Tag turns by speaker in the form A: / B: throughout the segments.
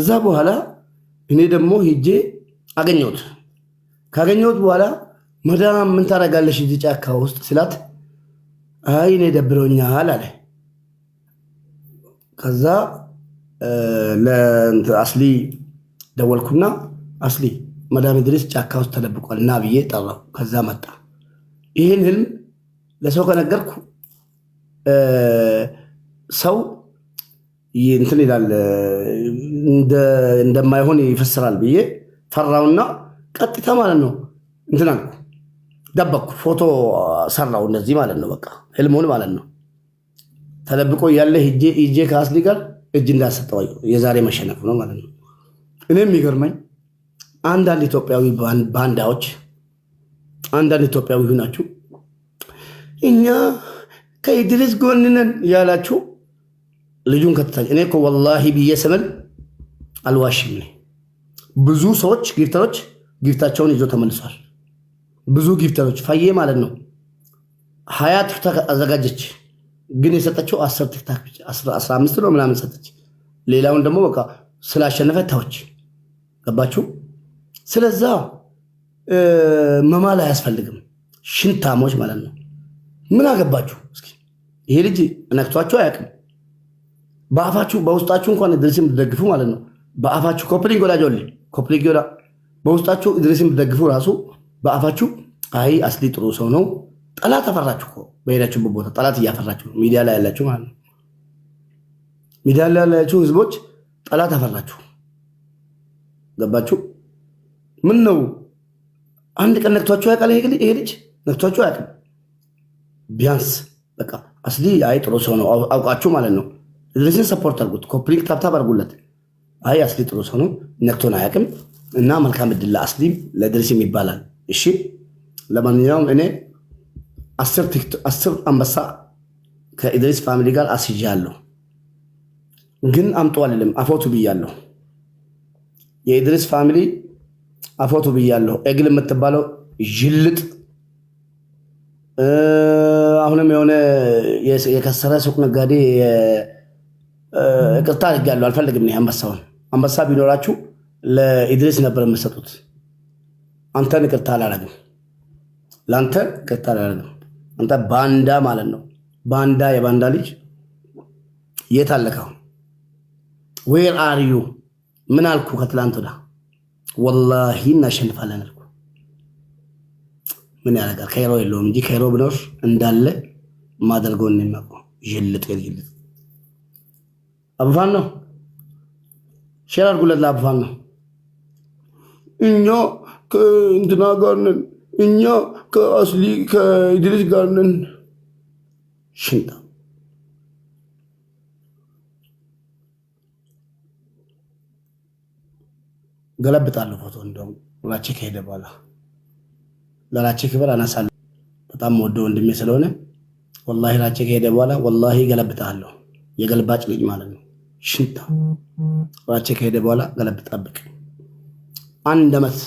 A: ከዛ በኋላ እኔ ደግሞ ሄጄ አገኘሁት። ካገኘሁት በኋላ መዳም ምን ታደርጋለሽ እዚህ ጫካ ውስጥ ስላት አይ እኔ ደብሮኛል አለ። ከዛ ለአስሊ ደወልኩና አስሊ መዳም ኢድሪስ ጫካ ውስጥ ተደብቋል እና ብዬ ጠራው። ከዛ መጣ። ይህን ህልም ለሰው ከነገርኩ ሰው እንትን ይላል እንደማይሆን ይፈስራል ብዬ ፈራውና ቀጥታ ማለት ነው እንትን አልኩ፣ ደበቅኩ። ፎቶ ሰራው እንደዚህ ማለት ነው። በቃ ህልሙን ማለት ነው። ተደብቆ ያለ ሂጄ ከአስሊ ጋር እጅ እንዳሰጠው የዛሬ መሸነፍ ነው ማለት ነው። እኔ የሚገርመኝ አንዳንድ ኢትዮጵያዊ ባንዳዎች፣ አንዳንድ ኢትዮጵያዊ ናችሁ እኛ ከኢድሪስ ጎን ነን ያላችሁ ልጁን ከተታኝ እኔ እኮ ወላሂ ብዬ ስምል አልዋሽም። ብዙ ሰዎች ጊፍተሮች ጊፍታቸውን ይዞ ተመልሷል። ብዙ ጊፍተሮች ፈዬ ማለት ነው 20 ቲክታክ አዘጋጀች፣ ግን የሰጠችው 10 ቲክታክ ብቻ 15 ነው ምናምን ሰጠች። ሌላውን ደግሞ በቃ ስላሸነፈ ታዎች ገባችሁ። ስለዛ መማል አያስፈልግም። ሽንታሞች ማለት ነው። ምን አገባችሁ? እስኪ ይሄ ልጅ ነክቷችሁ አያውቅም። በአፋችሁ በውስጣችሁ እንኳን ኢድሪስን ብትደግፉ ማለት ነው። በአፋችሁ ኮፕሊንግ ወላጆል ኮፕሊንግ ወላ በውስጣችሁ ኢድሪስን ብትደግፉ ራሱ በአፋችሁ አይ አስሊ ጥሩ ሰው ነው። ጠላት አፈራችሁ እኮ በሄዳችሁበት ቦታ ጠላት እያፈራችሁ ነው። ሚዲያ ላይ ያላችሁ ማለት ነው። ሚዲያ ላይ ያላችሁ ህዝቦች ጠላት አፈራችሁ። ገባችሁ? ምን ነው አንድ ቀን ነክቷችሁ ያውቃል? ይሄ ልጅ ነክቷችሁ አያውቅም። ቢያንስ በቃ አስሊ አይ ጥሩ ሰው ነው አውቃችሁ ማለት ነው። ኢድሪስን ሰፖርት አድርጉት፣ ኮፕሊንግ ታብታብ አድርጉለት። አይ አስሊ ጥሩ ሰው ነው ነክቶን አያውቅም እና መልካም እድል ለአስሊ ለኢድሪስም ይባላል። እሺ ለማንኛውም እኔ 10 አንበሳ ከኢድሪስ ፋሚሊ ጋር አስይዣለሁ፣ ግን አምጡ አልልም። አፎቱ ብያለሁ። የኢድሪስ ፋሚሊ አፎቱ ብያለሁ። ኤግል የምትባለው ጅልጥ አሁንም የሆነ የከሰረ ሱቅ ነጋዴ ይቅርታ አድርጋለሁ፣ አልፈልግም። አንበሳውን አንበሳ ቢኖራችሁ ለኢድሪስ ነበር የምትሰጡት። አንተን ይቅርታ አላደርግም፣ ለአንተ ይቅርታ አላደርግም። አንተ ባንዳ ማለት ነው። ባንዳ፣ የባንዳ ልጅ የት አለከው? ዌር አር ዩ? ምን አልኩ ከትላንት ወዳ? ወላሂ እናሸንፋለን አልኩ። ምን ያደርጋል? ካይሮ የለውም እንጂ ካይሮ ብኖር እንዳለ ማደርገውን ነው የሚያውቀው። ይልጥ አቡፋን ነው ሼር አድርጉለት ለአቡፋን ነው። እኛ ከእንትና ጋር ነን፣ እኛ ከአስሊ ከኢድሪስ ጋር ነን። ሽንታ ገለብጣለሁ ፎቶ እንደውም ራቼ ከሄደ በኋላ ለራቼ ክብር አነሳለሁ። በጣም ወደው ወንድሜ ስለሆነ ወላሂ ራቼ ከሄደ በኋላ ወላሂ ገለብጣለሁ። የገልባጭ ልጅ ማለት ነው። ሽንታ ራቼ ከሄደ በኋላ ገለብጣብቅ። አንድ ዓመት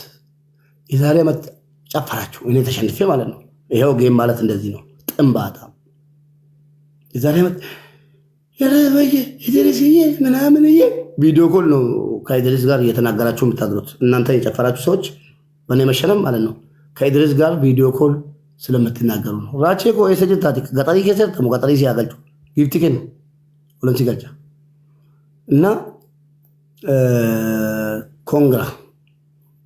A: የዛሬ ዓመት ጨፈራችሁ እኔ ተሸንፌ ማለት ነው። ይሄው ጌም ማለት እንደዚህ ነው። ጥንባታ የዛሬ ዓመት የረበየ ኢድሪስዬ ምናምንዬ ቪዲዮ ኮል ነው ከኢድሪስ ጋር እየተናገራችሁ የምታድሩት እናንተ የጨፈራችሁ ሰዎች በእኔ መሸለም ማለት ነው። ከኢድሪስ ጋር ቪዲዮ ኮል ስለምትናገሩ ነው። ራቼ ኮ የሰጅታቲ ገጠሪ ከሰር ተሙ ገጠሪ ሲያገልጩ ይፍቲከን ሁሉን ሲገልጫ እና ኮንግራ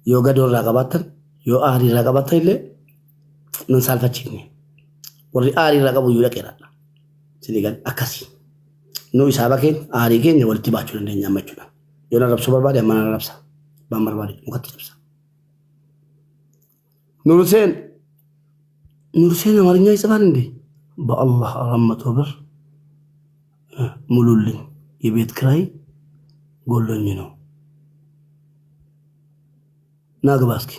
A: የወገዶ ራቀባተን የአሪ ራቀባተ ይለ ምን ሳልፈችኝ ወሪ አሪ ራቀቡ ይለቀራል ሲሊጋል አካሲ ነው ይሳባከን አሪ ከን ወልቲ ባቹ እንደኛ መቹና የሆነ ረብሶ በርባድ ያማና ረብሳ ባመርባድ ሙከት ረብሳ ኑርሴን አማርኛ ይጽፋል እንዴ? በአላህ 400 ብር ሙሉልኝ፣ የቤት ክራይ ጎሎኝ ነው። ናግባ እስኪ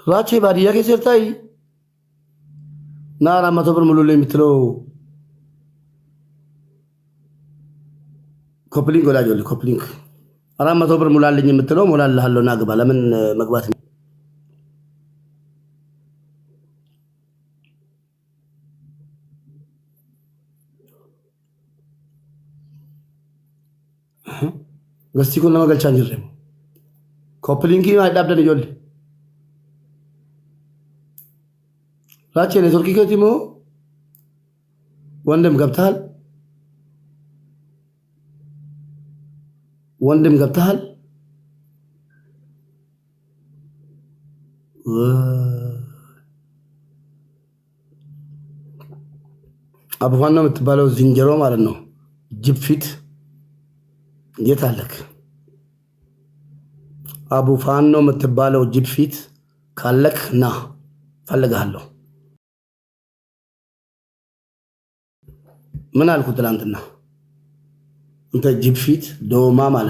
A: ራቼ ባዲያ ከሰርታይ ና 400 ብር ሙሉልኝ የምትለው ኮፕሊንግ ወላጆል ኮፕሊንግ 400 ብር ሙላልኝ የምትለው ሞላልሃለሁ። ናግባ ለምን መግባት Gasti kun nama galchaan jirre. Koppiliinkii maa dhaabdan ijoollee. Raachee neetworkii keetii moo wandem ገብተሃል? ወንድም ገብተሃል? አቡፋኖ የምትባለው ዝንጀሮ ማለት ነው። ጅብ ፊት የት አለክ? አቡፋኖ የምትባለው ጅብ ፊት ካለክ ና ፈልግሃለሁ። ምን አልኩ ትላንትና? እንተ ጅብ ፊት ዶማ ማለት